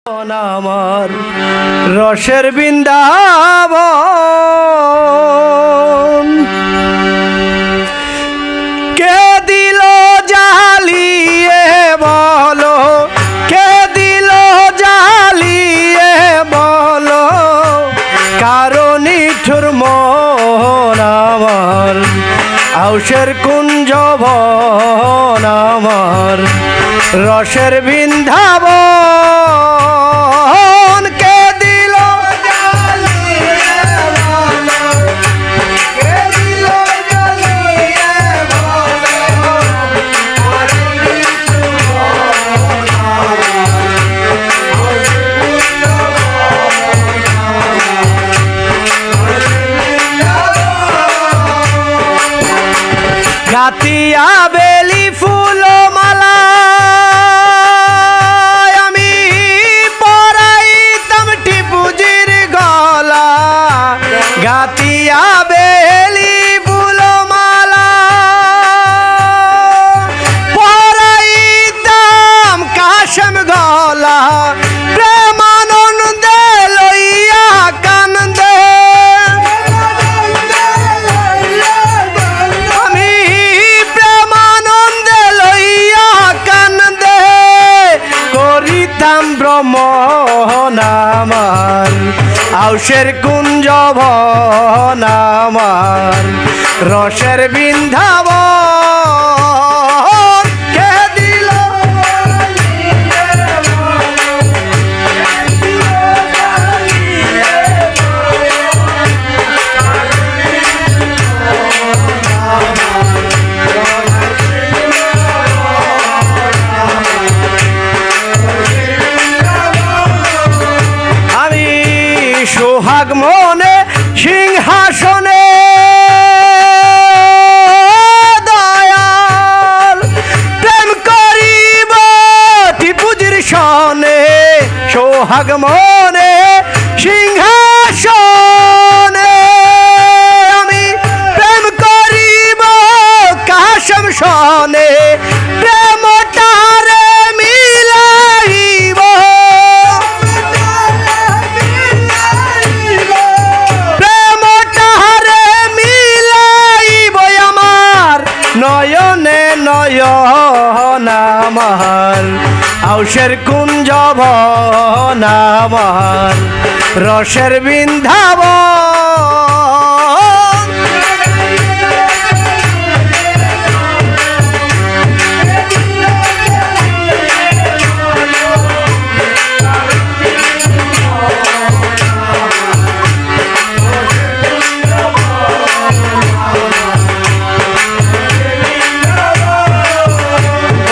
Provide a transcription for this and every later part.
আমার রসের বৃন্দাবন কে দিল জ্বালিয়ে বলো, কে দিল জ্বালিয়ে বলো, কারণ নিঠুর মন আমার আউশের কুঞ্জ বন আমার রসের বৃন্দাবন কে দিল জ্বালিয়ে বলো, কে দিল জ্বালিয়ে বলো, গাতিয়া বেলি ফুল মালা আমি পরাইতাম টিপুজির গলা, গাতিয়া বেলি ফুল মালা পরাইতাম কাশেম গলা, প্রেমানন্দে লইয়া কান্দে আমি প্রেমানন্দে লইয়া কান্দে করিতাম ভ্রমণ আমার আউশের কুঞ্জ বন আমার রসের বৃন্দাবন কে দিল আমি সোহাগ মনে সিংহাসনে দয়াল প্রেম করিব টিপুজির সনে, সোহাগ মনে সিংহাসনে আমি প্রেম করিব কাশেম সনে, প্রেমটারে মিলাইব প্রেমটারে মিলাইব আমার নয়নে নয়ন আমার আউশের কুঞ্জ বন আমার রসের বৃন্দাবন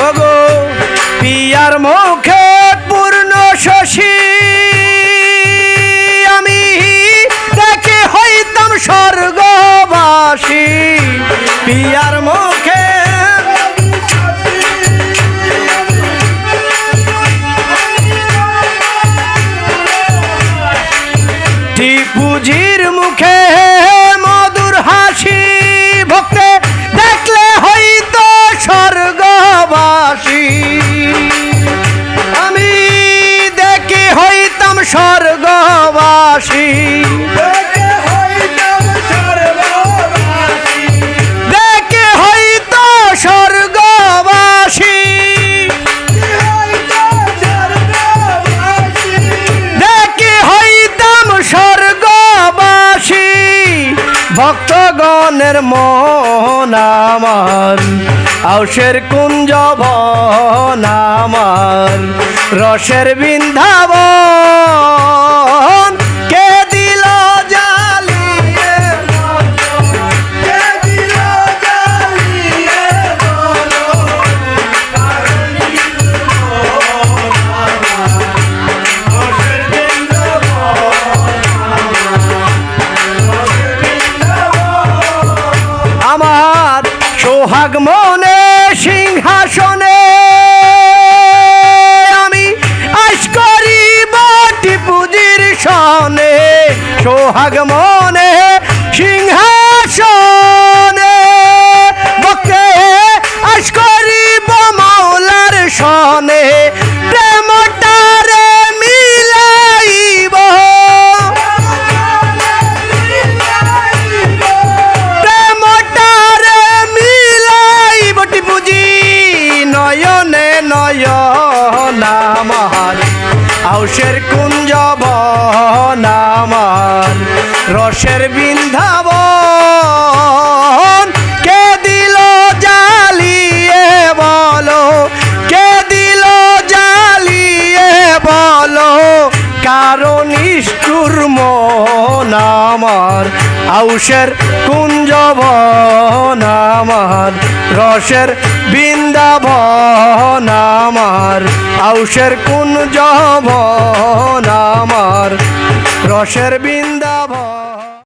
ওগো পিয়ার মুখে পূর্ণ শশী আমি দেখে হইতাম স্বর্গবাসী, পিয়ার মুখে টিপুজির মুখে মধুর হাসি ভক্তে দেখলে হইতো স্বর্গবাসী, আমি দেখে হইতাম স্বর্গবাসী, দেখে হইতো স্বর্গবাসী, দেখে হইতাম স্বর্গবাসী ভক্তগণের মন আমার আউশের কুঞ্জ বন আমার রসের বৃন্দাবন কে দিল জ্বালিয়ে বলো, কে দিল জ্বালিয়ে বলো, কারণ নিঠুর মন আমার রসের বৃন্দাবন আমার সোহাগ মনে সিংহাসনে আমি আশ করিব টিপুজির সনে, সোহাগ মনে সিংহাসনে বকে আশ করিব মাওলার সনে, প্রেমটারে মি মনে নয়ন আমার আউশের কুঞ্জ বন আমার রসের বৃন্দাবন কে দিল জ্বালিয়ে বলো কে দিল জ্বালিয়ে বলো কারণ নিষ্ঠুর মন আমার আউশের কুঞ্জ বন আমার রসের বৃন্দাবন আমার আউশের কুঞ্জ বন আমার রসের বৃন্দাবন।